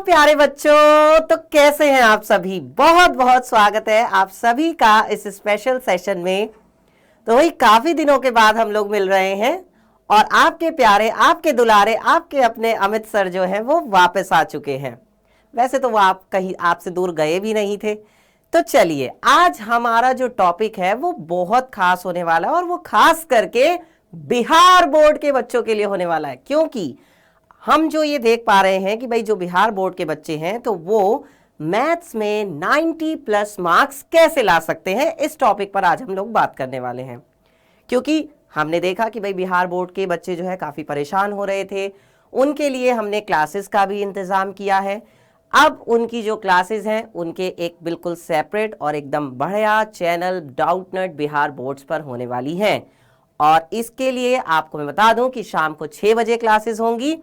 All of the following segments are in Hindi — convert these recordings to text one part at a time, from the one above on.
प्यारे बच्चों, तो कैसे हैं आप सभी। बहुत बहुत स्वागत है आप सभी का इस स्पेशल सेशन में। तो वही काफी दिनों के बाद हम लोग मिल रहे हैं और आपके प्यारे, आपके दुलारे, आपके अपने अमित सर जो हैं वो वापस आ चुके हैं। वैसे तो वो आप कहीं आपसे दूर गए भी नहीं थे। तो चलिए, आज हमारा जो टॉपिक है वो बहुत खास होने वाला है और वो खास करके बिहार बोर्ड के बच्चों के लिए होने वाला है। क्योंकि हम जो ये देख पा रहे हैं कि भाई जो बिहार बोर्ड के बच्चे हैं तो वो मैथ्स में 90+ मार्क्स कैसे ला सकते हैं, इस टॉपिक पर आज हम लोग बात करने वाले हैं। क्योंकि हमने देखा कि भाई बिहार बोर्ड के बच्चे जो है काफ़ी परेशान हो रहे थे, उनके लिए हमने क्लासेस का भी इंतज़ाम किया है। अब उनकी जो क्लासेस हैं उनके एक बिल्कुल सेपरेट और एकदम बढ़िया चैनल डाउटनट बिहार बोर्ड्स पर होने वाली हैं। और इसके लिए आपको मैं बता दूं कि शाम को 6 बजे क्लासेस होंगी।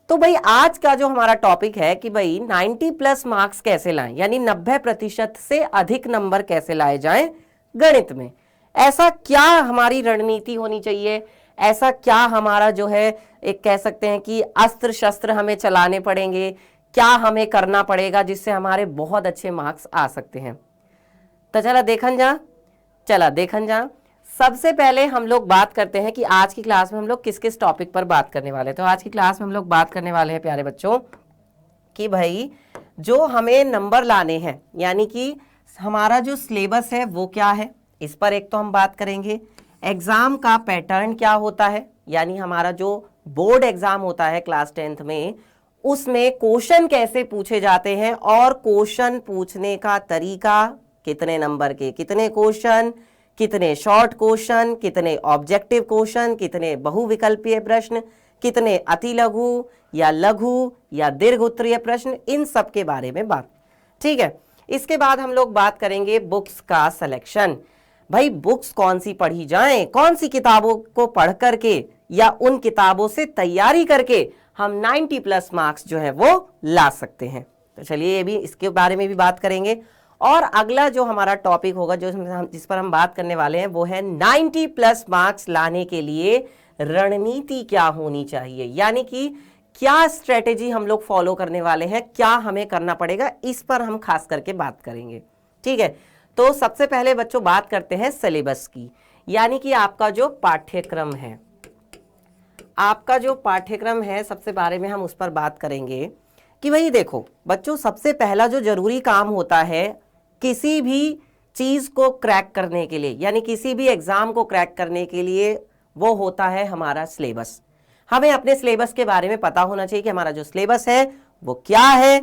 तो भाई आज का जो हमारा टॉपिक है कि भाई 90+ मार्क्स कैसे लाएं, यानी 90% से अधिक नंबर कैसे लाए जाएं गणित में। ऐसा क्या हमारी रणनीति होनी चाहिए, ऐसा क्या हमारा जो है एक कह सकते हैं कि अस्त्र शस्त्र हमें चलाने पड़ेंगे, क्या हमें करना पड़ेगा जिससे हमारे बहुत अच्छे मार्क्स आ सकते हैं। तो चला देखन जा। सबसे पहले हम लोग बात करते हैं कि आज की क्लास में हम लोग किस किस टॉपिक पर बात करने वाले हैं। तो आज की क्लास में हम लोग बात करने वाले हैं प्यारे बच्चों कि भाई जो हमें नंबर लाने हैं, यानी कि हमारा जो सिलेबस है वो क्या है, इस पर एक तो हम बात करेंगे। एग्ज़ाम का पैटर्न क्या होता है, यानी हमारा जो बोर्ड एग्ज़ाम होता है क्लास 10th में, उसमें क्वेश्चन कैसे पूछे जाते हैं और क्वेश्चन पूछने का तरीका, कितने नंबर के कितने क्वेश्चन, कितने शॉर्ट क्वेश्चन, कितने ऑब्जेक्टिव क्वेश्चन, कितने बहुविकल्पीय प्रश्न, कितने अति लघु या लघु या दीर्घ उत्तरीय प्रश्न, इन सब के बारे में बात। ठीक है। इसके बाद हम लोग बात करेंगे बुक्स का सिलेक्शन। भाई बुक्स कौन सी पढ़ी जाएं, कौन सी किताबों को पढ़ करके या उन किताबों से तैयारी करके हम 90+ मार्क्स जो है वो ला सकते हैं। तो चलिए ये भी, इसके बारे में भी बात करेंगे। और अगला जो हमारा टॉपिक होगा जिस पर हम बात करने वाले हैं वो है 90+ मार्क्स लाने के लिए रणनीति क्या होनी चाहिए, यानी कि क्या स्ट्रेटेजी हम लोग फॉलो करने वाले हैं, क्या हमें करना पड़ेगा, इस पर हम खास करके बात करेंगे। ठीक है। तो सबसे पहले बच्चों बात करते हैं सिलेबस की, यानी कि आपका जो पाठ्यक्रम है, सबसे बारे में हम उस पर बात करेंगे कि भाई देखो बच्चों, सबसे पहला जो जरूरी काम होता है किसी भी चीज को क्रैक करने के लिए, यानी किसी भी एग्जाम को क्रैक करने के लिए, वो होता है हमारा सिलेबस। हमें अपने सिलेबस के बारे में पता होना चाहिए कि हमारा जो सिलेबस है वो क्या है,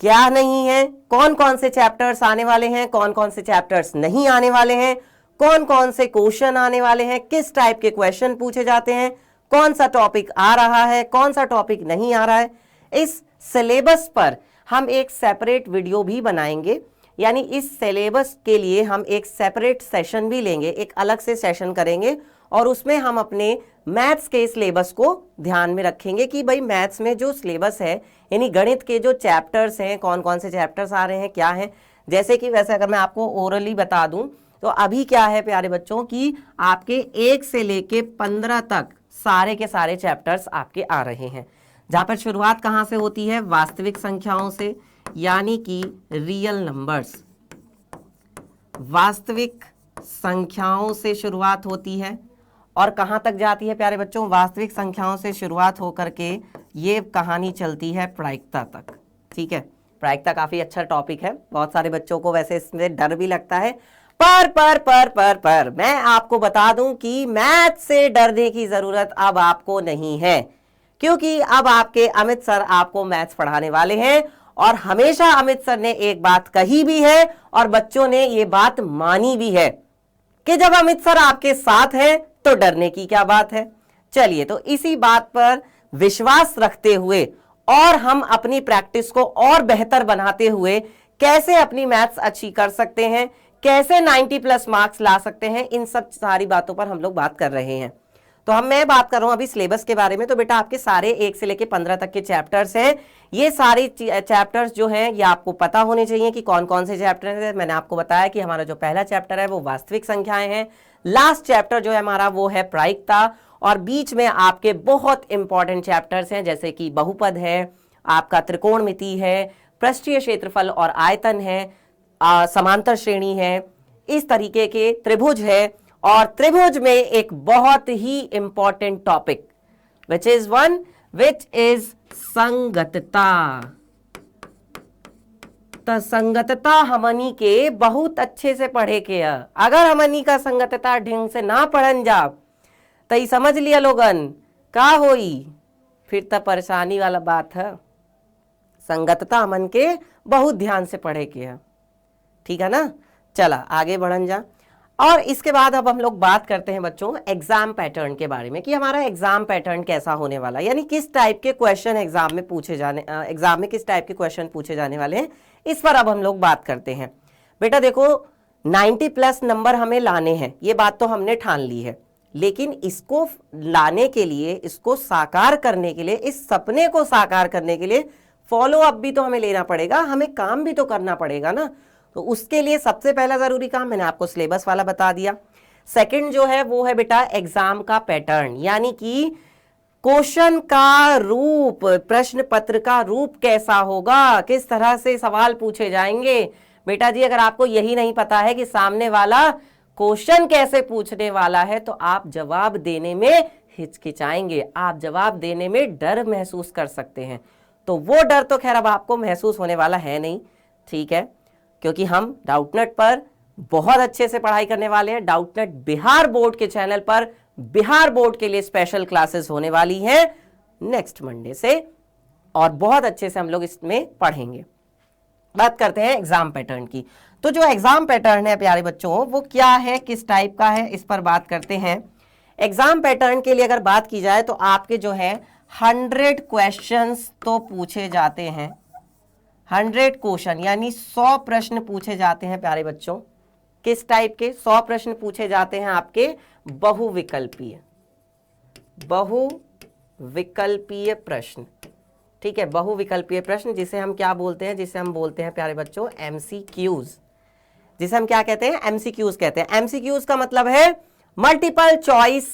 क्या नहीं है, कौन कौन से चैप्टर्स आने वाले हैं, कौन कौन से चैप्टर्स नहीं आने वाले हैं, कौन कौन से क्वेश्चन आने वाले हैं, किस टाइप के क्वेश्चन पूछे जाते हैं, कौन सा टॉपिक आ रहा है, कौन सा टॉपिक नहीं आ रहा है। इस सिलेबस पर हम एक सेपरेट वीडियो भी बनाएंगे, यानी इस सिलेबस के लिए हम एक सेपरेट सेशन भी लेंगे, एक अलग से सेशन करेंगे और उसमें हम अपने मैथ्स के सिलेबस को ध्यान में रखेंगे कि भाई मैथ्स में जो सिलेबस है, यानी गणित के जो चैप्टर्स हैं, कौन कौन से चैप्टर्स आ रहे हैं, क्या हैं। जैसे कि वैसे अगर मैं आपको ओरली बता दूं तो अभी क्या है प्यारे बच्चों कि आपके 1 से लेके 15 तक सारे के सारे चैप्टर्स आपके आ रहे हैं, जहाँ पर शुरुआत कहाँ से होती है, वास्तविक संख्याओं से, यानी कि रियल नंबर्स, वास्तविक संख्याओं से शुरुआत होती है और कहाँ तक जाती है प्यारे बच्चों, वास्तविक संख्याओं से शुरुआत होकर के ये कहानी चलती है प्रायिकता तक। ठीक है। प्रायिकता काफी अच्छा टॉपिक है, बहुत सारे बच्चों को वैसे इसमें डर भी लगता है, पर मैं आपको बता दूं कि मैथ से डरने की जरूरत अब आपको नहीं है, क्योंकि अब आपके अमित सर आपको मैथ्स पढ़ाने वाले हैं। और हमेशा अमित सर ने एक बात कही भी है और बच्चों ने ये बात मानी भी है कि जब अमित सर आपके साथ हैं तो डरने की क्या बात है। चलिए, तो इसी बात पर विश्वास रखते हुए और हम अपनी प्रैक्टिस को और बेहतर बनाते हुए कैसे अपनी मैथ्स अच्छी कर सकते हैं, कैसे 90+ मार्क्स ला सकते हैं, इन सब सारी बातों पर हम लोग बात कर रहे हैं। तो मैं बात कर रहा हूं अभी सिलेबस के बारे में। तो बेटा आपके सारे 1 से लेके 15 तक के चैप्टर्स हैं। ये सारे चैप्टर्स जो हैं ये आपको पता होने चाहिए कि कौन कौन से चैप्टर हैं। मैंने आपको बताया कि हमारा जो पहला चैप्टर है वो वास्तविक संख्याएं हैं, लास्ट चैप्टर जो है हमारा वो है प्रायिकता, और बीच में आपके बहुत इंपॉर्टेंट चैप्टर्स हैं जैसे कि बहुपद है, आपका त्रिकोणमिति है, पृष्ठीय क्षेत्रफल और आयतन है, समांतर श्रेणी है, इस तरीके के त्रिभुज है। और त्रिभुज में एक बहुत ही इंपॉर्टेंट टॉपिक विच इज संगतता। तो संगतता हमनी के बहुत अच्छे से पढ़े के है। अगर हमनी का संगतता ढंग से ना पढ़न जा तो ये समझ लिया लोगन का होई, फिर तो परेशानी वाला बात है। संगतता हमन के बहुत ध्यान से पढ़े के है, ठीक है ना। चला आगे बढ़न जा। और इसके बाद अब हम लोग बात करते हैं बच्चों एग्जाम पैटर्न के बारे में कि हमारा एग्जाम पैटर्न कैसा होने वाला है, यानी किस टाइप के क्वेश्चन एग्जाम में किस टाइप के क्वेश्चन पूछे जाने वाले हैं, इस पर अब हम लोग बात करते हैं। बेटा देखो 90+ नंबर हमें लाने हैं, ये बात तो हमने ठान ली है, लेकिन इसको लाने के लिए, इसको साकार करने के लिए, इस सपने को साकार करने के लिए फॉलो अप भी तो हमें लेना पड़ेगा, हमें काम भी तो करना पड़ेगा ना। तो उसके लिए सबसे पहला जरूरी काम मैंने आपको सिलेबस वाला बता दिया। सेकंड जो है वो है बेटा एग्जाम का पैटर्न, यानी कि क्वेश्चन का रूप, प्रश्न पत्र का रूप कैसा होगा, किस तरह से सवाल पूछे जाएंगे। बेटा जी अगर आपको यही नहीं पता है कि सामने वाला क्वेश्चन कैसे पूछने वाला है तो आप जवाब देने में हिचकिचाएंगे, आप जवाब देने में डर महसूस कर सकते हैं। तो वो डर तो खैर अब आपको महसूस होने वाला है नहीं, ठीक है, क्योंकि हम डाउटनेट पर बहुत अच्छे से पढ़ाई करने वाले हैं। डाउटनेट बिहार बोर्ड के चैनल पर बिहार बोर्ड के लिए स्पेशल क्लासेस होने वाली हैं नेक्स्ट मंडे से, और बहुत अच्छे से हम लोग इसमें पढ़ेंगे। बात करते हैं एग्जाम पैटर्न की। तो जो एग्जाम पैटर्न है प्यारे बच्चों वो क्या है, किस टाइप का है, इस पर बात करते हैं। एग्जाम पैटर्न के लिए अगर बात की जाए तो आपके जो है 100 क्वेश्चंस तो पूछे जाते हैं, 100 क्वेश्चन यानी 100 प्रश्न पूछे जाते हैं प्यारे बच्चों। किस टाइप के 100 प्रश्न पूछे जाते हैं आपके बहुविकल्पीय प्रश्न, ठीक है, बहुविकल्पीय प्रश्न जिसे हम क्या बोलते हैं, जिसे हम बोलते हैं प्यारे बच्चों MCQs, जिसे हम क्या कहते हैं MCQs कहते हैं। MCQs का मतलब है मल्टीपल चॉइस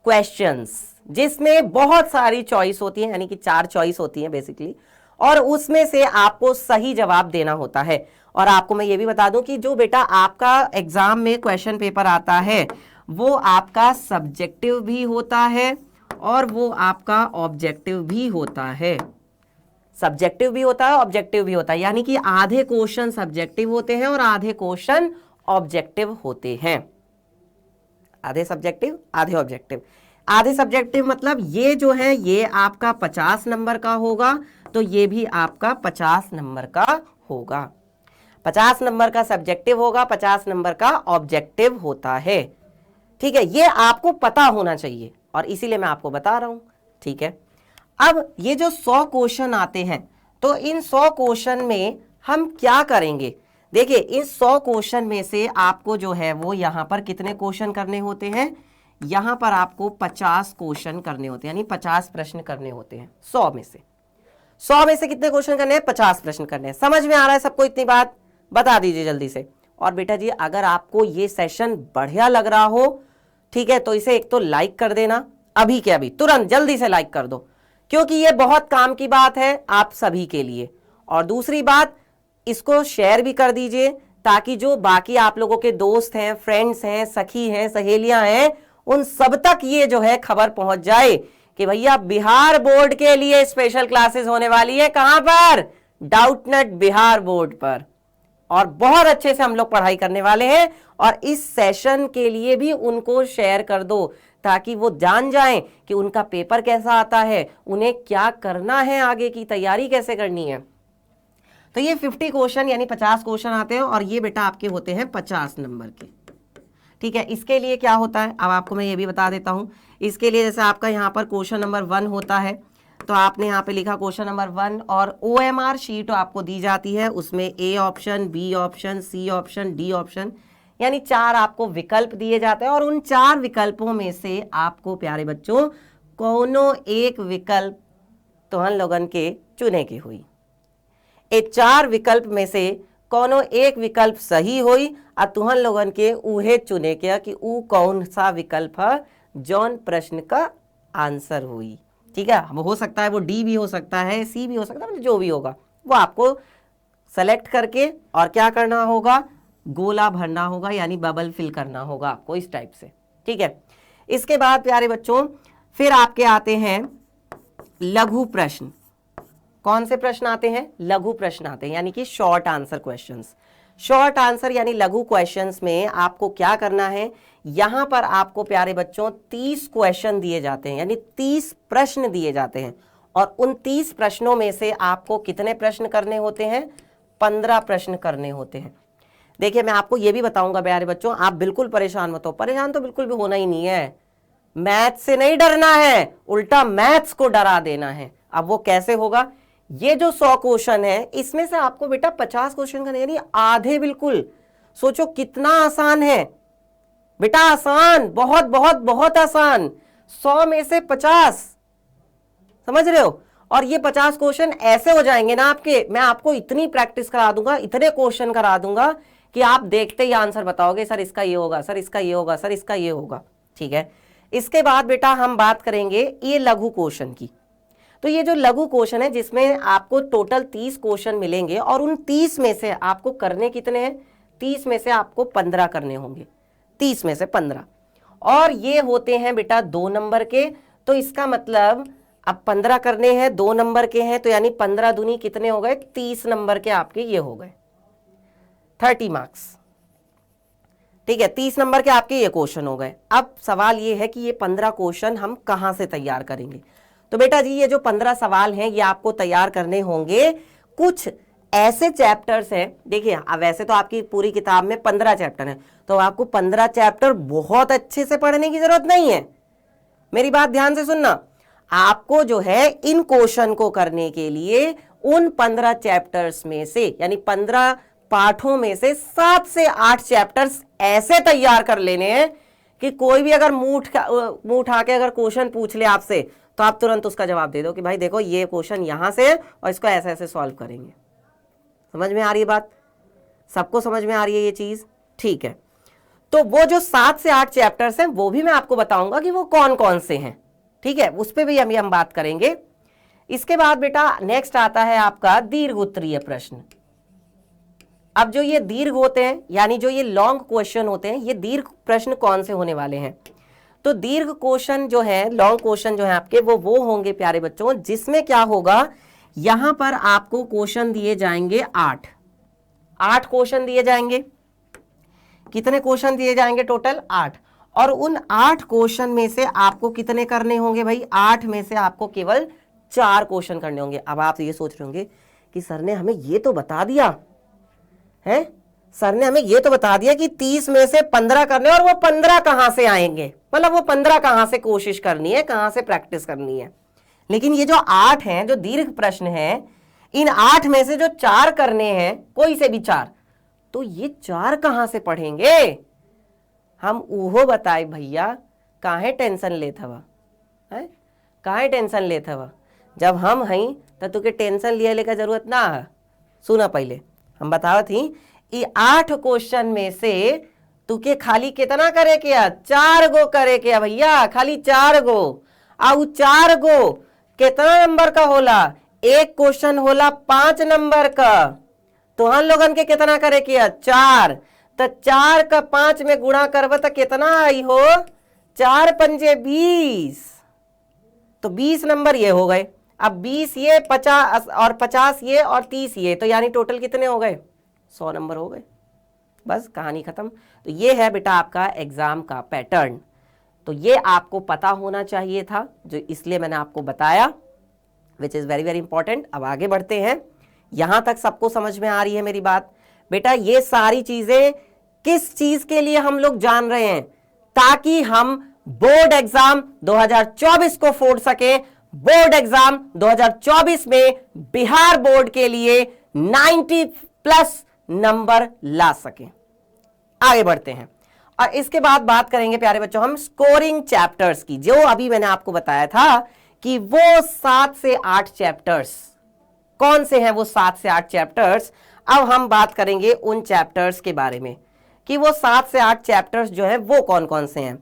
क्वेश्चंस, जिसमें बहुत सारी चॉइस होती है, यानी कि 4 चॉइस होती है बेसिकली, और उसमें से आपको सही जवाब देना होता है। और आपको मैं ये भी बता दूं कि जो बेटा आपका एग्जाम में क्वेश्चन पेपर आता है वो आपका सब्जेक्टिव भी होता है और वो आपका ऑब्जेक्टिव भी होता है। सब्जेक्टिव भी होता है, ऑब्जेक्टिव भी होता है, यानी कि आधे क्वेश्चन सब्जेक्टिव होते हैं और आधे क्वेश्चन ऑब्जेक्टिव होते हैं। आधे सब्जेक्टिव आधे ऑब्जेक्टिव। आधे सब्जेक्टिव मतलब ये जो है ये आपका 50 नंबर का होगा, तो ये भी आपका 50 नंबर का होगा। 50 नंबर का सब्जेक्टिव होगा, 50 नंबर का ऑब्जेक्टिव होता है, ठीक है। ये आपको पता होना चाहिए और इसीलिए मैं आपको बता रहा हूं, ठीक है। अब ये जो 100 क्वेश्चन आते हैं तो इन 100 क्वेश्चन में हम क्या करेंगे। देखिए इन 100 क्वेश्चन में से आपको जो है वो यहां पर कितने क्वेश्चन करने होते हैं, यहां पर आपको 50 क्वेश्चन करने होते हैं, यानी 50 प्रश्न करने होते हैं 100 में से। 100 में से कितने क्वेश्चन करने हैं, 50 प्रश्न करने हैं। समझ में आ रहा है सबको इतनी बात, बता दीजिए जल्दी से। और बेटा जी अगर आपको ये सेशन बढ़िया लग रहा हो, ठीक है, तो इसे एक तो लाइक कर देना, अभी के अभी तुरंत जल्दी से लाइक कर दो, क्योंकि ये बहुत काम की बात है आप सभी के लिए। और दूसरी बात, इसको शेयर भी कर दीजिए ताकि जो बाकी आप लोगों के दोस्त हैं, फ्रेंड्स हैं, सखी हैं, सहेलियां हैं, उन सब तक ये जो है खबर पहुंच जाए कि भैया बिहार बोर्ड के लिए स्पेशल क्लासेस होने वाली है। कहां पर, डाउटनेट बिहार बोर्ड पर, और बहुत अच्छे से हम लोग पढ़ाई करने वाले हैं। और इस सेशन के लिए भी उनको शेयर कर दो ताकि वो जान जाएं कि उनका पेपर कैसा आता है, उन्हें क्या करना है, आगे की तैयारी कैसे करनी है। तो ये 50 क्वेश्चन यानी 50 क्वेश्चन आते हैं और ये बेटा आपके होते हैं 50 नंबर के, ठीक है। इसके लिए क्या होता है अब आपको मैं ये भी बता देता हूं। इसके लिए जैसे आपका यहाँ पर क्वेश्चन नंबर 1 होता है, तो आपने यहाँ पे लिखा क्वेश्चन नंबर 1 और OMR शीट आपको दी जाती है, उसमें A option, B option, C option, D option, यानी 4 आपको विकल्प दिए जाते हैं। और उन 4 विकल्पों में से आपको प्यारे बच्चों कोनो एक विकल्प तुहन लोगन के चुने के हुई। ए 4 विकल्प में से कोनो एक विकल्प सही हुई और तुहन लोगन के उहे चुने के कि ऊ कौन सा विकल्प है जौन प्रश्न का आंसर हुई। ठीक है, वो हो सकता है वो डी भी हो सकता है, सी भी हो सकता है, जो भी होगा वो आपको सेलेक्ट करके और क्या करना होगा, गोला भरना होगा, यानी बबल फिल करना होगा आपको इस टाइप से। ठीक है, इसके बाद प्यारे बच्चों फिर आपके आते हैं लघु प्रश्न। कौन से प्रश्न आते हैं, लघु प्रश्न आते हैं, यानी कि short answer questions. Short answer यानी लघु क्वेश्चंस में आपको क्या करना है, यहां पर आपको प्यारे बच्चों 30 क्वेश्चन दिए जाते हैं, यानी 30 प्रश्न दिए जाते हैं, और उन 30 प्रश्नों में से आपको कितने प्रश्न करने होते हैं, 15 प्रश्न करने होते हैं। देखिए मैं आपको यह भी बताऊंगा प्यारे बच्चों, आप बिल्कुल परेशान मत हो, परेशान तो बिल्कुल भी होना ही नहीं है, मैथ से नहीं डरना है, उल्टा मैथ्स को डरा देना है। अब वो कैसे होगा, ये जो 100 क्वेश्चन है इसमें से आपको बेटा 50 क्वेश्चन करने, यानी आधे बिल्कुल। सोचो कितना आसान है बेटा, आसान, बहुत बहुत बहुत आसान। 100 में से 50, समझ रहे हो, और ये 50 क्वेश्चन ऐसे हो जाएंगे ना आपके, मैं आपको इतनी प्रैक्टिस करा दूंगा, इतने क्वेश्चन करा दूंगा कि आप देखते ही आंसर बताओगे, सर इसका ये होगा, सर इसका ये होगा, सर इसका ये होगा। ठीक है, इसके बाद बेटा हम बात करेंगे ये लघु क्वेश्चन की। तो ये जो लघु क्वेश्चन है जिसमें आपको टोटल 30 क्वेश्चन मिलेंगे, और उन 30 में से आपको करने कितने हैं, 30 में से आपको 15 करने होंगे, 30 में से 15, और ये होते हैं बेटा 2 नंबर के। तो इसका मतलब अब 15 करने हैं, 2 नंबर के हैं, तो यानी 15 दूनी कितने हो गए, 30 नंबर के आपके ये हो गए, 30 मार्क्स। ठीक है, 30 नंबर के आपके ये क्वेश्चन हो गए। अब सवाल ये है कि ये 15 क्वेश्चन हम कहां से तैयार करेंगे। तो बेटा जी ये जो 15 सवाल हैं ये आपको तैयार करने होंगे कुछ ऐसे चैप्टर्स हैं। देखिए अब वैसे तो आपकी पूरी किताब में 15 चैप्टर हैं, तो आपको 15 चैप्टर बहुत अच्छे से पढ़ने की जरूरत नहीं है, मेरी बात ध्यान से सुनना। आपको जो है इन क्वेश्चन को करने के लिए उन 15 चैप्टर्स में से, यानी 15 पाठों में से 7 से 8 चैप्टर्स ऐसे तैयार कर लेने हैं कि कोई भी अगर मुंह उठा के अगर क्वेश्चन पूछ ले आपसे तो आप तुरंत उसका जवाब दे दो कि भाई देखो ये क्वेश्चन यहां से है और इसको ऐसे ऐसे सॉल्व करेंगे। समझ में आ रही है बात, सबको समझ में आ रही है ये चीज। ठीक है, तो वो जो 7 से 8 चैप्टर्स हैं वो भी मैं आपको बताऊंगा कि वो कौन कौन से हैं। ठीक है, उस पर भी अभी हम बात करेंगे। इसके बाद बेटा नेक्स्ट आता है आपका दीर्घ उत्तरीय प्रश्न। अब जो ये दीर्घ होते हैं, यानी जो ये लॉन्ग क्वेश्चन होते हैं, ये दीर्घ प्रश्न कौन से होने वाले हैं। तो दीर्घ क्वेश्चन जो है, लॉन्ग क्वेश्चन जो है आपके, वो होंगे प्यारे बच्चों जिसमें क्या होगा, यहां पर आपको क्वेश्चन दिए जाएंगे 8 क्वेश्चन दिए जाएंगे। कितने क्वेश्चन दिए जाएंगे, टोटल 8, और उन 8 क्वेश्चन में से आपको कितने करने होंगे भाई, 8 में से आपको केवल 4 क्वेश्चन करने होंगे। अब आप ये सोच रहे होंगे कि सर ने हमें ये तो बता दिया है, सर ने हमें ये तो बता दिया कि 30 में से 15 करने, और वो 15 कहां से आएंगे, मतलब वो 15 कहां से कोशिश करनी है, कहां से प्रैक्टिस करनी है। लेकिन ये जो 8 हैं, जो दीर्घ प्रश्न हैं, इन 8 में से जो 4 करने हैं, कोई से भी 4, तो ये 4 कहां से पढ़ेंगे हम, उहो बताए भैया। काहे टेंशन लेत हवा है, काहे टेंशन लेत हवा, जब हम हई तो तुके टेंशन लिए लेकर जरूरत ना है। सुना, पहले हम बतावत ही, 8 क्वेश्चन में से तुके खाली कितना करे के, 4 गो करे के भैया, खाली 4 गो। आउ 4 गो कितना नंबर का होला, एक क्वेश्चन होला 5 नंबर का, तो हम लोगन के कितना करे के 4, तो 4 का 5 में गुणा करब तो कितना आई हो, 4 पंजे 20, तो 20 नंबर ये हो गए। अब 20 ये, 50 और 50 ये, और 30 ये, तो यानी टोटल कितने हो गए, 100 नंबर हो गए। बस कहानी खत्म। तो ये है बेटा आपका एग्जाम का पैटर्न। तो ये आपको पता होना चाहिए था, जो इसलिए मैंने आपको बताया, which is very very important. अब आगे बढ़ते हैं, यहां तक सबको समझ में आ रही है मेरी बात। बेटा ये सारी चीजें किस चीज के लिए हम लोग जान रहे हैं, ताकि हम बोर्ड एग्जाम 2024 को फोड़ सके, बोर्ड एग्जाम 2024 में बिहार बोर्ड के लिए 90+ नंबर ला सके। आगे बढ़ते हैं, और इसके बाद बात करेंगे प्यारे बच्चों हम स्कोरिंग चैप्टर्स की, जो अभी मैंने आपको बताया था कि वो 7 से 8 चैप्टर्स कौन से हैं, वो 7 से 8 चैप्टर्स। अब हम बात करेंगे उन चैप्टर्स के बारे में कि वो 7 से 8 चैप्टर्स जो है वो कौन कौन से हैं।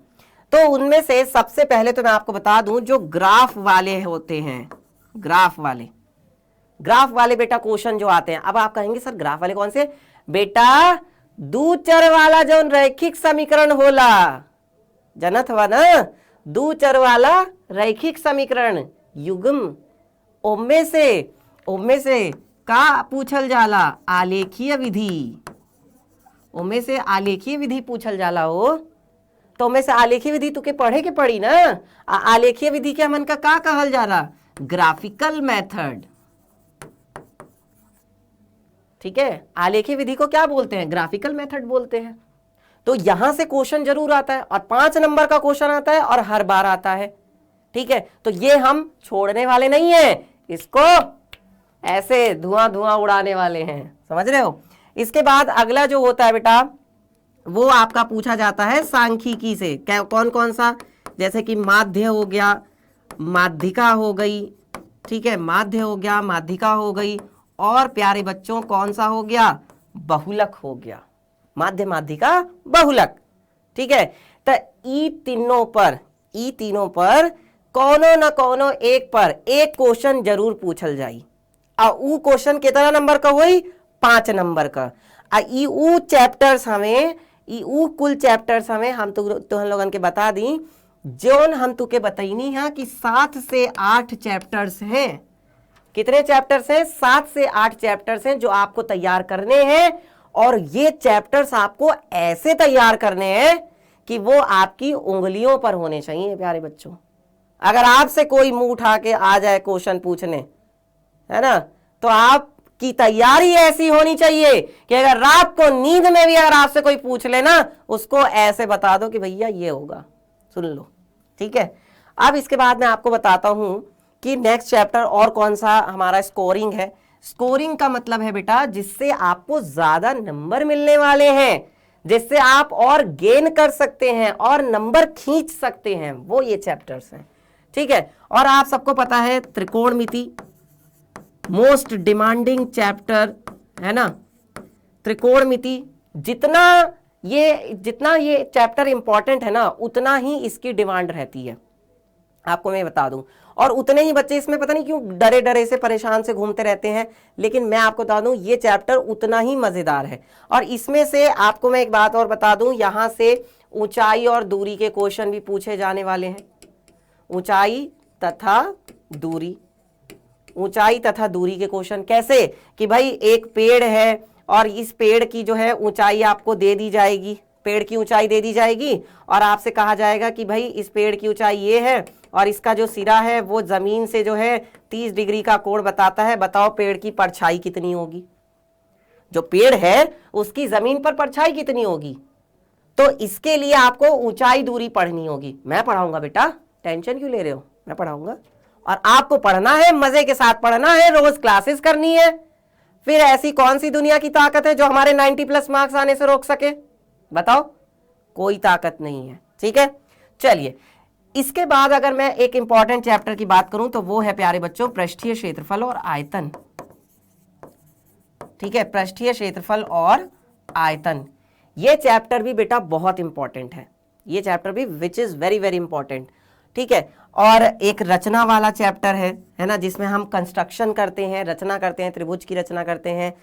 तो उनमें से सबसे पहले तो मैं आपको बता दूं, जो ग्राफ वाले होते हैं, ग्राफ वाले बेटा क्वेश्चन जो आते हैं। अब आप कहेंगे सर ग्राफ वाले कौन से? बेटा दू चर वाला जो रैखिक समीकरण होला, जनत हुआ ना, दू चर वाला रैखिक समीकरण युग्म, ओमे से का पूछल जाला? आलेखीय विधि। ओमे से आलेखीय विधि पूछल जाला हो, तो ओमे से आलेखीय विधि तुके पढ़े के पड़ी ना। आलेखीय विधि के हमन का कहल जा रहा? Graphical method. ठीक है, आलेखीय विधि को क्या बोलते हैं? ग्राफिकल मेथड बोलते हैं। तो यहां से क्वेश्चन जरूर आता है, और 5 नंबर का क्वेश्चन आता है और हर बार आता है। ठीक है, तो ये हम छोड़ने वाले नहीं है, इसको ऐसे धुआं उड़ाने वाले हैं, समझ रहे हो। इसके बाद अगला जो होता है बेटा, वो आपका पूछा जाता है सांख्यिकी से। कौन कौन सा? जैसे कि माध्य हो गया, माध्यिका हो गई, ठीक है, माध्य हो गया, माध्यिका हो गई, और प्यारे बच्चों कौन सा हो गया? बहुलक हो गया, माध्य, माध्यिका, बहुलक। ठीक है, तो ई तीनों पर कोनो न कोनो एक पर एक क्वेश्चन जरूर पूछल जाई। आ ऊ क्वेश्चन कितना नंबर का हुई? 5 नंबर का। आ ई ऊ चैप्टर्स हमें, ई ऊ कुल चैप्टर्स हमें हम तो हम लोगन के बता दी, जोन हम तुके बताइनी है कि 7 से 8 चैप्टर्स हैं। कितने चैप्टर्स हैं? 7 से 8 चैप्टर्स हैं जो आपको तैयार करने हैं, और ये चैप्टर्स आपको ऐसे तैयार करने हैं कि वो आपकी उंगलियों पर होने चाहिए प्यारे बच्चों। अगर आपसे कोई मुंह उठा के आ जाए क्वेश्चन पूछने, है ना, तो आपकी तैयारी ऐसी होनी चाहिए कि अगर रात को नींद में भी अगर आपसे कोई पूछ लेना, उसको ऐसे बता दो कि भैया ये होगा, सुन लो। ठीक है, अब इसके बाद मैं आपको बताता हूं कि नेक्स्ट चैप्टर और कौन सा हमारा स्कोरिंग है। स्कोरिंग का मतलब है बेटा जिससे आपको ज्यादा नंबर मिलने वाले हैं, जिससे आप और गेन कर सकते हैं और नंबर खींच सकते हैं, वो ये चैप्टर्स हैं। ठीक है, और आप सबको पता है त्रिकोणमिति मोस्ट डिमांडिंग चैप्टर है ना। त्रिकोणमिति जितना ये चैप्टर इंपॉर्टेंट है ना, उतना ही इसकी डिमांड रहती है, आपको मैं बता दूं। और उतने ही बच्चे इसमें पता नहीं क्यों डरे से परेशान से घूमते रहते हैं, लेकिन मैं आपको बता दूं ये चैप्टर उतना ही मजेदार है। और इसमें से आपको मैं एक बात और बता दूं, यहां से ऊंचाई और दूरी के क्वेश्चन भी पूछे जाने वाले हैं। ऊंचाई तथा दूरी के क्वेश्चन कैसे? कि भाई एक पेड़ है और इस पेड़ की जो है ऊंचाई आपको दे दी जाएगी, पेड़ की ऊंचाई दे दी जाएगी, और आपसे कहा जाएगा कि भाई इस पेड़ की ऊंचाई ये है और इसका जो सिरा है वो जमीन से जो है 30 डिग्री का कोण बताता है। बताओ पेड़ की परछाई कितनी होगी? जो पेड़ है उसकी जमीन पर परछाई कितनी होगी? तो इसके लिए आपको ऊंचाई दूरी पढ़नी होगी। मैं पढ़ाऊंगा बेटा, टेंशन क्यों ले रहे हो, मैं पढ़ाऊंगा। और आपको पढ़ना है, मजे के साथ पढ़ना है, रोज क्लासेस करनी है। फिर ऐसी कौन सी दुनिया की ताकत है जो हमारे 90+ मार्क्स आने से रोक सके? बताओ, कोई ताकत नहीं है। ठीक है, चलिए इसके बाद अगर मैं एक इंपॉर्टेंट चैप्टर की बात करूं तो वो है प्यारे बच्चों पृष्ठीय क्षेत्रफल और आयतन। ठीक है, पृष्ठीय क्षेत्रफल और आयतन, ये चैप्टर भी बेटा बहुत इंपॉर्टेंट है, ये चैप्टर भी which is very very important. ठीक है, और एक रचना वाला चैप्टर है ना, जिसमें हम कंस्ट्रक्शन करते हैं, रचना करते हैं, त्रिभुज की रचना करते हैं,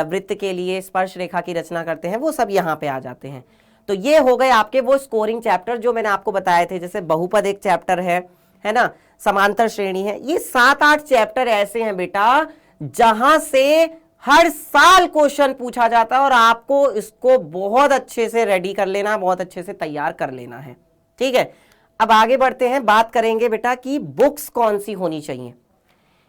वृत्त के लिए स्पर्श रेखा की रचना करते हैं, वो सब यहाँ पे आ जाते हैं। तो ये हो गए आपके वो स्कोरिंग चैप्टर जो मैंने आपको बताए थे। जैसे बहुपद एक चैप्टर है ना, समांतर श्रेणी है। ये 7-8 चैप्टर ऐसे हैं बेटा जहां से हर साल क्वेश्चन पूछा जाता है और आपको इसको बहुत अच्छे से रेडी कर लेना, बहुत अच्छे से तैयार कर लेना है। ठीक है, अब आगे बढ़ते हैं, बात करेंगे बेटा कि बुक्स कौन सी होनी चाहिए,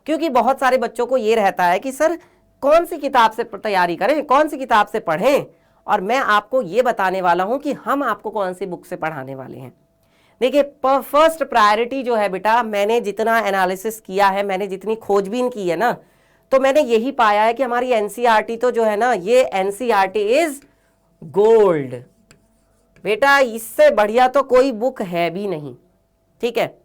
क्योंकि बहुत सारे बच्चों को ये रहता है कि सर कौन सी किताब से तैयारी करें, कौन सी किताब से पढ़ें। और मैं आपको ये बताने वाला हूं कि हम आपको कौन सी बुक से पढ़ाने वाले हैं। देखिए, फर्स्ट प्रायोरिटी जो है बेटा, मैंने जितना एनालिसिस किया है, मैंने जितनी खोजबीन की है ना, तो मैंने यही पाया है कि हमारी एनसीईआरटी तो जो है ना, ये एनसीईआरटी इज गोल्ड बेटा, इससे बढ़िया तो कोई बुक है भी नहीं। ठीक है,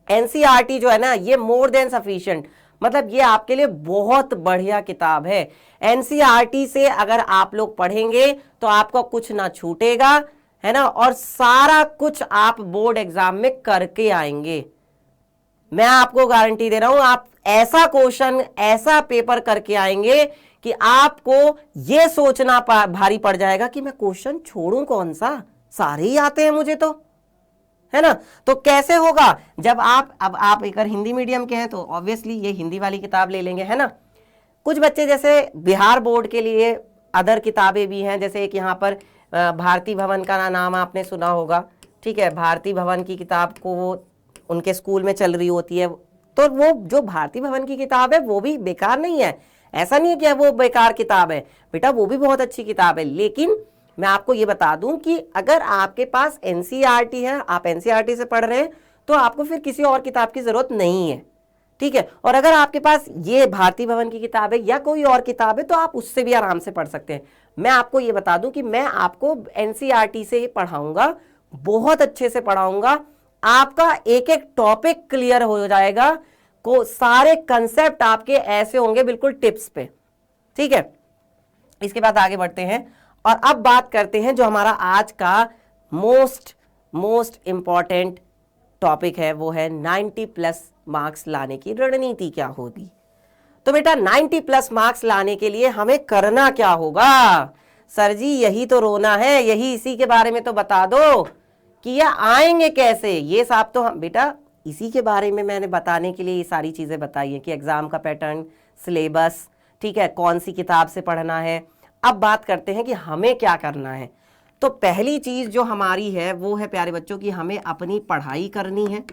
एनसीईआरटी जो है ना, ये मोर देन सफिशिएंट, मतलब ये आपके लिए बहुत बढ़िया किताब है। एनसीईआरटी से अगर आप लोग पढ़ेंगे तो आपको कुछ ना छूटेगा, है ना, और सारा कुछ आप बोर्ड एग्जाम में करके आएंगे। मैं आपको गारंटी दे रहा हूं, आप ऐसा क्वेश्चन, ऐसा पेपर करके आएंगे कि आपको यह सोचना भारी पड़ जाएगा कि मैं क्वेश्चन छोड़ूं कौन सा, सारे ही आते हैं मुझे तो, है ना। तो कैसे होगा, जब अब आप अगर हिंदी मीडियम के हैं तो ऑब्वियसली ये हिंदी वाली किताब ले लेंगे, है ना। कुछ बच्चे जैसे बिहार बोर्ड के लिए अदर किताबें भी हैं, जैसे एक यहाँ पर भारती भवन का नाम आपने सुना होगा, ठीक है। भारती भवन की किताब को वो उनके स्कूल में चल रही होती है, तो वो जो भारती भवन की किताब है वो भी बेकार नहीं है, ऐसा नहीं है कि वो बेकार किताब है बेटा, वो भी बहुत अच्छी किताब है। लेकिन मैं आपको ये बता दूं कि अगर आपके पास एनसीईआरटी है, आप एनसीईआरटी से पढ़ रहे हैं, तो आपको फिर किसी और किताब की जरूरत नहीं है, ठीक है। और अगर आपके पास ये भारती भवन की किताब है या कोई और किताब है तो आप उससे भी आराम से पढ़ सकते हैं। मैं आपको ये बता दूं कि मैं आपको एनसीईआरटी से ही पढ़ाऊंगा, बहुत अच्छे से पढ़ाऊंगा, आपका एक एक टॉपिक क्लियर हो जाएगा, को सारे कंसेप्ट आपके ऐसे होंगे बिल्कुल टिप्स पे, ठीक है। इसके बाद आगे बढ़ते हैं और अब बात करते हैं जो हमारा आज का मोस्ट इंपॉर्टेंट टॉपिक है, वो है 90+ मार्क्स लाने की रणनीति क्या होगी। तो बेटा 90+ मार्क्स लाने के लिए हमें करना क्या होगा। सर जी यही तो रोना है, यही इसी के बारे में तो बता दो कि ये आएंगे कैसे, ये सब तो हम बेटा इसी के बारे में मैंने बताने के लिए ये सारी चीजें बताई है कि एग्जाम का पैटर्न, सिलेबस, ठीक है, कौन सी किताब से पढ़ना है। अब बात करते हैं कि हमें क्या करना है। तो पहली चीज जो हमारी है वो है प्यारे बच्चों की, हमें अपनी पढ़ाई करनी है,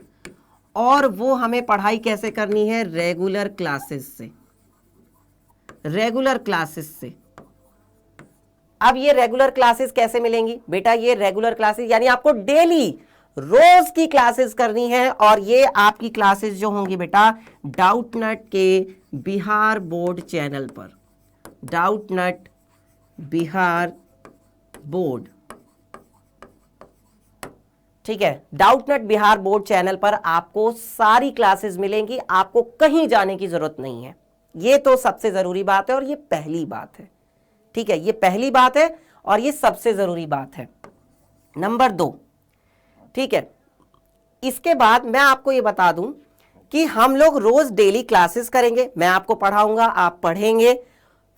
और वो हमें पढ़ाई कैसे करनी है, रेगुलर क्लासेस से, रेगुलर क्लासेस से। अब ये रेगुलर क्लासेस कैसे मिलेंगी बेटा, ये रेगुलर क्लासेस यानी आपको डेली रोज की क्लासेस करनी है, और ये आपकी क्लासेस जो होंगी बेटा डाउटनट के बिहार बोर्ड चैनल पर, डाउटनट बिहार बोर्ड, ठीक है। डाउटनट बिहार बोर्ड चैनल पर आपको सारी क्लासेस मिलेंगी, आपको कहीं जाने की जरूरत नहीं है। ये तो सबसे जरूरी बात है और ये पहली बात है, ठीक है, ये पहली बात है और ये सबसे जरूरी बात है। नंबर 2, ठीक है, इसके बाद मैं आपको ये बता दूं कि हम लोग रोज डेली क्लासेस करेंगे, मैं आपको पढ़ाऊंगा, आप पढ़ेंगे,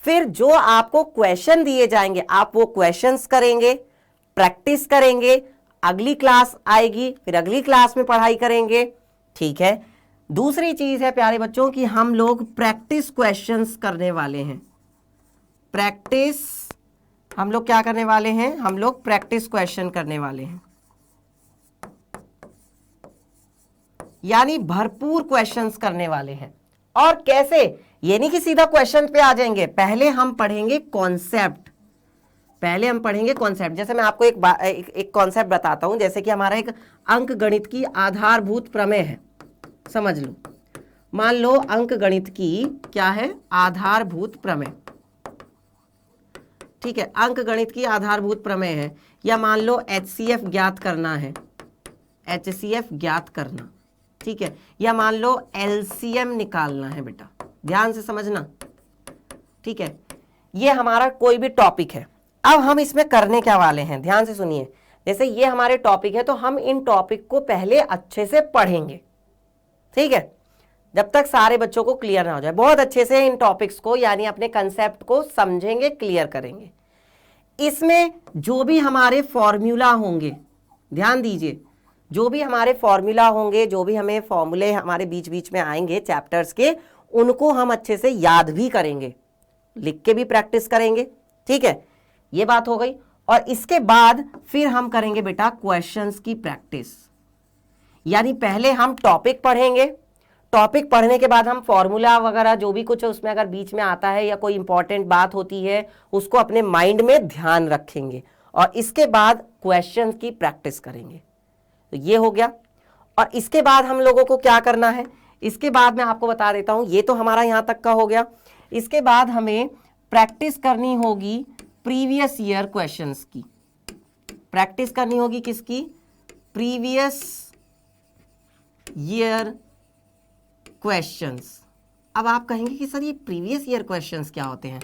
फिर जो आपको क्वेश्चन दिए जाएंगे आप वो क्वेश्चंस करेंगे, प्रैक्टिस करेंगे, अगली क्लास आएगी फिर अगली क्लास में पढ़ाई करेंगे, ठीक है। दूसरी चीज है प्यारे बच्चों कि हम लोग प्रैक्टिस क्वेश्चंस करने वाले हैं, प्रैक्टिस हम लोग क्या करने वाले हैं, हम लोग प्रैक्टिस क्वेश्चन करने वाले हैं, यानी भरपूर क्वेश्चंस करने वाले हैं। और कैसे, ये नहीं कि सीधा क्वेश्चन पे आ जाएंगे, पहले हम पढ़ेंगे कॉन्सेप्ट, पहले हम पढ़ेंगे कॉन्सेप्ट। जैसे मैं आपको एक कॉन्सेप्ट बताता हूं, जैसे कि हमारा एक अंक गणित की आधारभूत प्रमेय है, समझ लो, मान लो अंक गणित की क्या है, आधारभूत प्रमेय, ठीक है, अंक गणित की आधारभूत प्रमेय है, या मान लो HCF ज्ञात करना है, HCF ज्ञात करना, ठीक है, या मान लो LCM निकालना है बेटा, ध्यान से समझना, ठीक है। ये हमारा कोई भी टॉपिक है, अब हम इसमें करने क्या वाले हैं, ध्यान से सुनिए। जैसे ये हमारे टॉपिक है तो हम इन टॉपिक को पहले अच्छे से पढ़ेंगे, ठीक है, जब तक सारे बच्चों को क्लियर ना हो जाए, बहुत अच्छे से इन टॉपिक्स को यानी अपने कंसेप्ट को समझेंगे, क्लियर करेंगे। इसमें जो भी हमारे फॉर्मूला होंगे, ध्यान दीजिए, जो भी हमारे फॉर्मूला होंगे, जो भी हमें फॉर्मूले हमारे बीच बीच में आएंगे चैप्टर्स के, उनको हम अच्छे से याद भी करेंगे, लिख के भी प्रैक्टिस करेंगे, ठीक है, ये बात हो गई। और इसके बाद फिर हम करेंगे बेटा क्वेश्चंस की प्रैक्टिस, यानी पहले हम टॉपिक पढ़ेंगे, टॉपिक पढ़ने के बाद हम फॉर्मूला वगैरह जो भी कुछ उसमें अगर बीच में आता है या कोई इंपॉर्टेंट बात होती है उसको अपने माइंड में ध्यान रखेंगे, और इसके बाद क्वेश्चंस की प्रैक्टिस करेंगे। तो ये हो गया। और इसके बाद हम लोगों को क्या करना है, इसके बाद मैं आपको बता देता हूं, ये तो हमारा यहां तक का हो गया। इसके बाद हमें प्रैक्टिस करनी होगी प्रीवियस ईयर क्वेश्चंस की, प्रैक्टिस करनी होगी किसकी, प्रीवियस ईयर क्वेश्चंस। अब आप कहेंगे कि सर ये प्रीवियस ईयर क्वेश्चंस क्या होते हैं।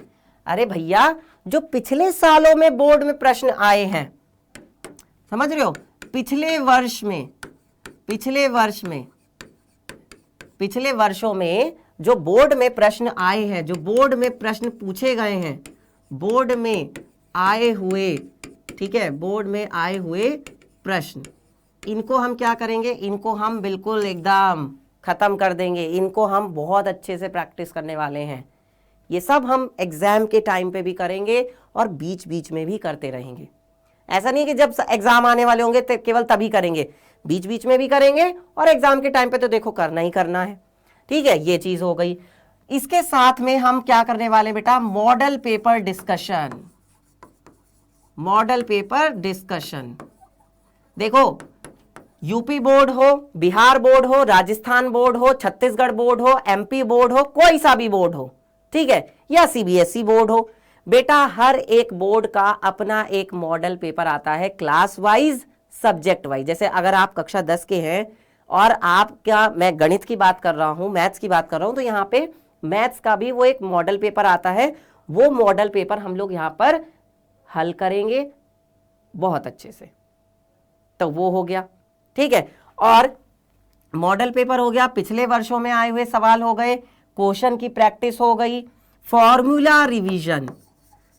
अरे भैया, जो पिछले सालों में बोर्ड में प्रश्न आए हैं, समझ रहे हो? पिछले वर्षों में जो बोर्ड में प्रश्न आए हैं, जो बोर्ड में प्रश्न पूछे गए हैं, बोर्ड में आए हुए, ठीक है, बोर्ड में आए हुए प्रश्न, इनको हम क्या करेंगे? इनको हम बिल्कुल एकदम खत्म कर देंगे। इनको हम बहुत अच्छे से प्रैक्टिस करने वाले हैं। ये सब हम एग्जाम के टाइम पे भी करेंगे और बीच बीच में भी करते रहेंगे। ऐसा नहीं कि जब एग्जाम आने वाले होंगे तो केवल तभी करेंगे, बीच बीच में भी करेंगे और एग्जाम के टाइम पे तो देखो करना ही करना है। ठीक है, ये चीज हो गई। इसके साथ में हम क्या करने वाले बेटा? Model paper discussion. Model paper discussion, देखो यूपी बोर्ड हो, बिहार बोर्ड हो, राजस्थान बोर्ड हो, छत्तीसगढ़ बोर्ड हो, एमपी बोर्ड हो, कोई सा भी बोर्ड हो, ठीक है, या सीबीएसई बोर्ड हो, बेटा हर एक बोर्ड का अपना एक मॉडल पेपर आता है, क्लास वाइज, सब्जेक्ट वाइज। जैसे अगर आप कक्षा 10 के हैं और आप क्या, मैं गणित की बात कर रहा हूं, मैथ्स की बात कर रहा हूं, तो यहाँ पे मैथ्स का भी वो एक मॉडल पेपर आता है। वो मॉडल पेपर हम लोग यहाँ पर हल करेंगे बहुत अच्छे से। तो वो हो गया, ठीक है। और मॉडल पेपर हो गया, पिछले वर्षों में आए हुए सवाल हो गए, क्वेश्चन की प्रैक्टिस हो गई, फॉर्मूला रिवीजन,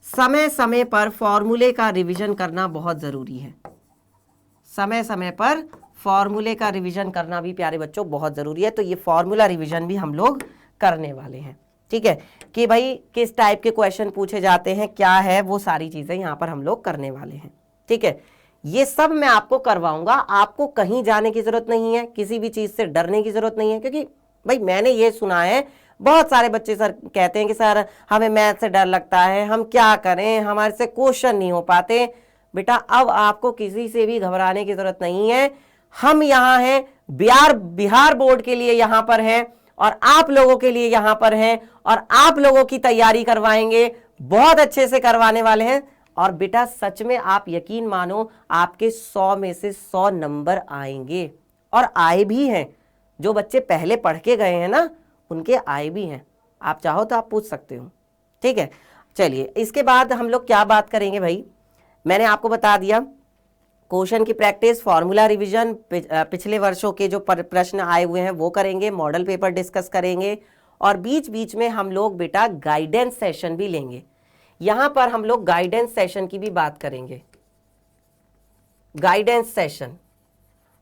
समय समय पर फॉर्मूले का रिवीजन करना बहुत जरूरी है। समय समय पर फॉर्मूले का रिवीजन करना भी प्यारे बच्चों बहुत जरूरी है। तो ये फॉर्मूला रिवीजन भी हम लोग करने वाले हैं, ठीक है, कि भाई किस टाइप के क्वेश्चन पूछे जाते हैं, क्या है, वो सारी चीजें यहाँ पर हम लोग करने वाले हैं, ठीक है। ये सब मैं आपको करवाऊंगा, आपको कहीं जाने की जरूरत नहीं है, किसी भी चीज से डरने की जरूरत नहीं है, क्योंकि भाई मैंने ये सुना है बहुत सारे बच्चे सर कहते हैं कि सर हमें मैथ से डर लगता है, हम क्या करें, हमारे से क्वेश्चन नहीं हो पाते। बेटा अब आपको किसी से भी घबराने की जरूरत नहीं है। हम यहाँ हैं, बिहार बोर्ड के लिए यहाँ पर हैं और आप लोगों के लिए यहाँ पर हैं और आप लोगों की तैयारी करवाएंगे, बहुत अच्छे से करवाने वाले हैं। और बेटा सच में आप यकीन मानो आपके 100 में से 100 नंबर आएंगे, और आए भी हैं। जो बच्चे पहले पढ़ के गए हैं ना, उनके आए भी हैं। आप चाहो तो आप पूछ सकते हो, ठीक है। चलिए इसके बाद हम लोग क्या बात करेंगे भाई, मैंने आपको बता दिया, क्वेश्चन की प्रैक्टिस, फॉर्मूला रिवीजन, पिछले वर्षों के जो प्रश्न आए हुए हैं वो करेंगे, मॉडल पेपर डिस्कस करेंगे, और बीच बीच में हम लोग बेटा गाइडेंस सेशन भी लेंगे। यहां पर हम लोग गाइडेंस सेशन की भी बात करेंगे। गाइडेंस सेशन,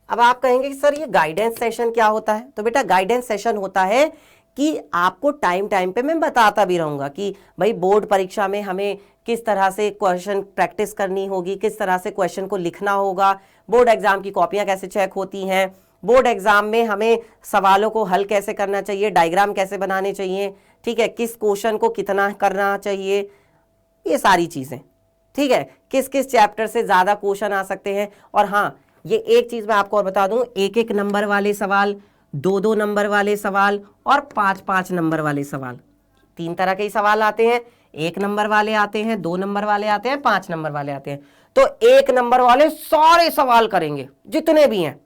अब आप कहेंगे कि सर ये गाइडेंस सेशन क्या होता है? तो बेटा गाइडेंस सेशन होता है कि आपको टाइम टाइम पे मैं बताता भी रहूंगा कि भाई बोर्ड परीक्षा में हमें किस तरह से क्वेश्चन प्रैक्टिस करनी होगी, किस तरह से क्वेश्चन को लिखना होगा, बोर्ड एग्जाम की कॉपियां कैसे चेक होती हैं, बोर्ड एग्जाम में हमें सवालों को हल कैसे करना चाहिए, डायग्राम कैसे बनाने चाहिए, ठीक है, किस क्वेश्चन को कितना करना चाहिए, ये सारी चीजें, ठीक है, किस किस चैप्टर से ज्यादा क्वेश्चन आ सकते हैं। और हाँ, ये एक चीज मैं आपको और बता दूं, 1-1 नंबर वाले सवाल, 2-2 नंबर वाले सवाल और 5-5 नंबर वाले सवाल, 3 तरह के ही सवाल आते हैं। 1 नंबर वाले आते हैं, 2 नंबर वाले आते हैं, 5 नंबर वाले आते हैं। तो 1 नंबर वाले सारे सवाल करेंगे जितने भी हैं,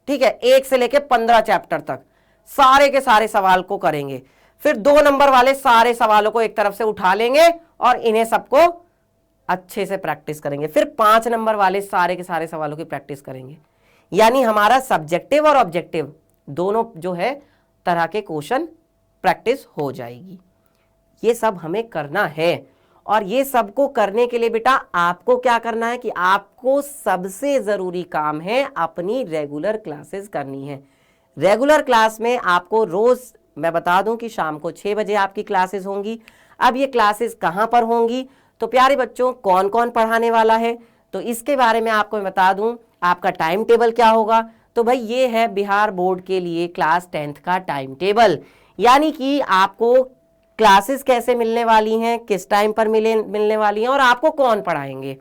ठीक है, 1 से लेके 15 चैप्टर तक सारे के सारे सवाल को करेंगे। फिर 2 नंबर वाले सारे सवालों को एक तरफ से उठा लेंगे और इन्हें सबको अच्छे से प्रैक्टिस करेंगे। फिर 5 नंबर वाले सारे के सारे सवालों की प्रैक्टिस करेंगे। यानी हमारा सब्जेक्टिव और ऑब्जेक्टिव दोनों जो है तरह के क्वेश्चन प्रैक्टिस हो जाएगी। ये सब हमें करना है, और ये सबको करने के लिए बेटा आपको क्या करना है कि आपको सबसे जरूरी काम है अपनी रेगुलर क्लासेस करनी है। रेगुलर क्लास में आपको रोज मैं बता दूं कि शाम को 6 बजे आपकी क्लासेस होंगी। अब ये क्लासेस कहां पर होंगी, तो प्यारे बच्चों कौन कौन पढ़ाने वाला है, तो इसके बारे में आपको मैं बता दूं। आपका टाइम टेबल क्या होगा, तो भाई ये है बिहार बोर्ड के लिए क्लास 10th का टाइम टेबल, यानी कि आपको क्लासेस कैसे मिलने वाली हैं, किस टाइम पर मिलने वाली हैं, और आपको कौन पढ़ाएंगे।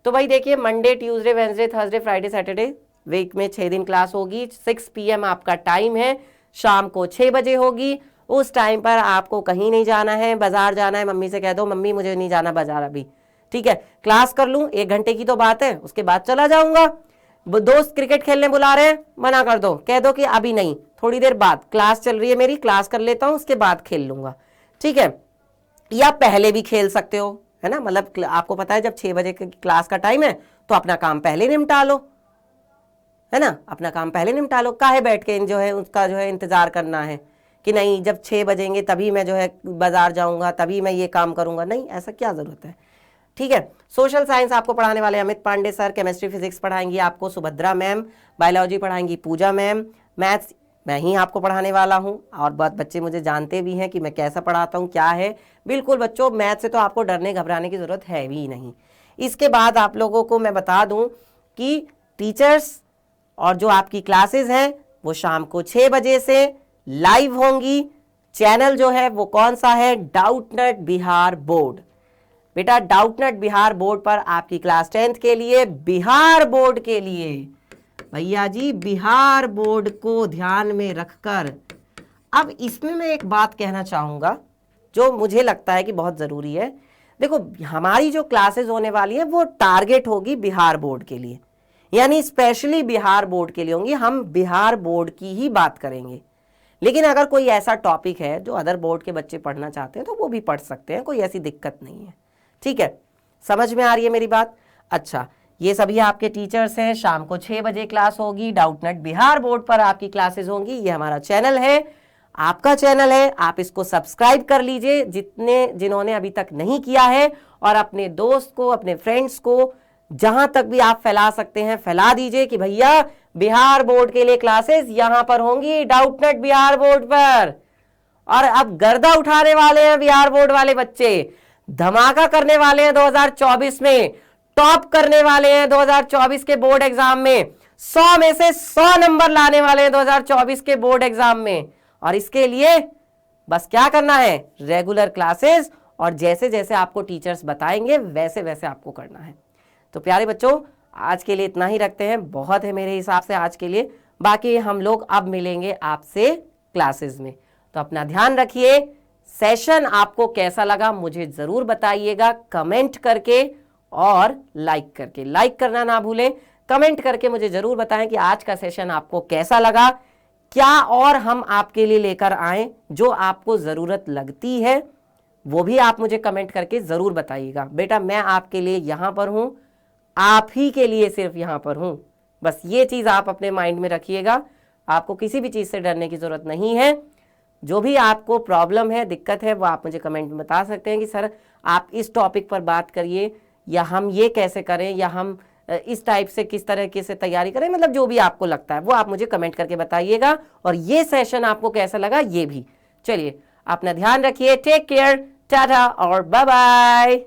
तो भाई देखिए, Monday, Tuesday, Wednesday, Thursday, Friday, Saturday, week में 6 दिन क्लास होगी। 6 PM आपका टाइम है, शाम को 6 बजे होगी। उस टाइम पर आपको कहीं नहीं जाना है, बाजार जाना है, मम्मी से कह दो मम्मी मुझे नहीं जाना बाजार अभी, ठीक है, क्लास कर लूं, 1 घंटे की तो बात है, उसके बाद चला जाऊंगा। दोस्त क्रिकेट खेलने बुला रहे हैं, मना कर दो, कह दो कि अभी नहीं, थोड़ी देर बाद, क्लास चल रही है मेरी, क्लास कर लेता हूं, उसके बाद खेल लूंगा, ठीक है। या पहले भी खेल सकते हो, है ना। मतलब आपको पता है जब 6 बजे की क्लास का टाइम है तो अपना काम पहले निपटा लो, है ना, अपना काम पहले निपटा लो। काहे बैठ के जो है उसका जो है इंतजार करना है कि नहीं जब 6 बजेंगे तभी मैं जो है बाजार जाऊंगा, तभी मैं ये काम करूंगा, नहीं, ऐसा क्या जरूरत है। ठीक है। सोशल साइंस आपको पढ़ाने वाले Amit Pandey sir, chemistry physics पढ़ाएंगी आपको सुभद्रा मैम, बायोलॉजी पढ़ाएंगी पूजा मैम, मैथ्स मैं ही आपको पढ़ाने वाला हूं। और बहुत बच्चे मुझे जानते भी हैं कि मैं कैसा पढ़ाता हूं, क्या है। बिल्कुल बच्चों, मैथ से तो आपको डरने घबराने की जरूरत है भी नहीं। इसके बाद आप लोगों को मैं बता दूं कि टीचर्स और जो आपकी क्लासेस हैं वो शाम को 6 बजे से लाइव होंगी। चैनल जो है वो कौन सा है, डाउटनट बिहार बोर्ड। बेटा डाउटनट बिहार बोर्ड पर आपकी क्लास 10th के लिए, बिहार बोर्ड के लिए, भैया जी बिहार बोर्ड को ध्यान में रखकर। अब इसमें मैं एक बात कहना चाहूंगा जो मुझे लगता है कि बहुत जरूरी है। देखो हमारी जो क्लासेस होने वाली है वो टारगेट होगी बिहार बोर्ड के लिए, यानी स्पेशली बिहार बोर्ड के लिए होंगी। हम बिहार बोर्ड की ही बात करेंगे। लेकिन अगर कोई ऐसा टॉपिक है जो अदर बोर्ड के बच्चे पढ़ना चाहते हैं तो वो भी पढ़ सकते हैं, कोई ऐसी दिक्कत नहीं है। ठीक है, समझ में आ रही है मेरी बात। अच्छा, ये सभी आपके टीचर्स हैं। शाम को 6 बजे क्लास होगी, डाउटनट बिहार बोर्ड पर आपकी क्लासेस होंगी। ये हमारा चैनल है, आपका चैनल है, आप इसको सब्सक्राइब कर लीजिए जिन्होंने अभी तक नहीं किया है, और अपने दोस्त को, अपने फ्रेंड्स को जहां तक भी आप फैला सकते हैं फैला दीजिए कि भैया बिहार बोर्ड के लिए क्लासेस यहां पर होंगी, डाउटनट बिहार बोर्ड पर। और अब गर्दा उठाने वाले हैं बिहार बोर्ड वाले बच्चे, धमाका करने वाले हैं 2024 में, टॉप करने वाले हैं 2024 के बोर्ड एग्जाम में, 100 में से 100 नंबर लाने वाले हैं 2024 के बोर्ड एग्जाम में। और इसके लिए बस क्या करना है, रेगुलर क्लासेस, और जैसे जैसे आपको टीचर्स बताएंगे वैसे वैसे आपको करना है। तो प्यारे बच्चों, आज के लिए इतना ही रखते हैं, बहुत है मेरे हिसाब से आज के लिए। बाकी हम लोग अब मिलेंगे आपसे क्लासेस में। तो अपना ध्यान रखिए। सेशन आपको कैसा लगा मुझे जरूर बताइएगा कमेंट करके, और लाइक करके, लाइक करना ना भूलें। कमेंट करके मुझे जरूर बताएं कि आज का सेशन आपको कैसा लगा, क्या और हम आपके लिए लेकर आए, जो आपको जरूरत लगती है वो भी आप मुझे कमेंट करके जरूर बताइएगा। बेटा मैं आपके लिए यहां पर हूं, आप ही के लिए सिर्फ यहां पर हूं। बस ये चीज आप अपने माइंड में रखिएगा। आपको किसी भी चीज से डरने की जरूरत नहीं है। जो भी आपको प्रॉब्लम है, दिक्कत है, वो आप मुझे कमेंट में बता सकते हैं कि सर आप इस टॉपिक पर बात करिए, या हम ये कैसे करें, या हम इस टाइप से किस तरीके से तैयारी करें। मतलब जो भी आपको लगता है वो आप मुझे कमेंट करके बताइएगा। और ये सेशन आपको कैसा लगा ये भी। चलिए अपना ध्यान रखिए, टेक केयर, टाटा और बाय बाय।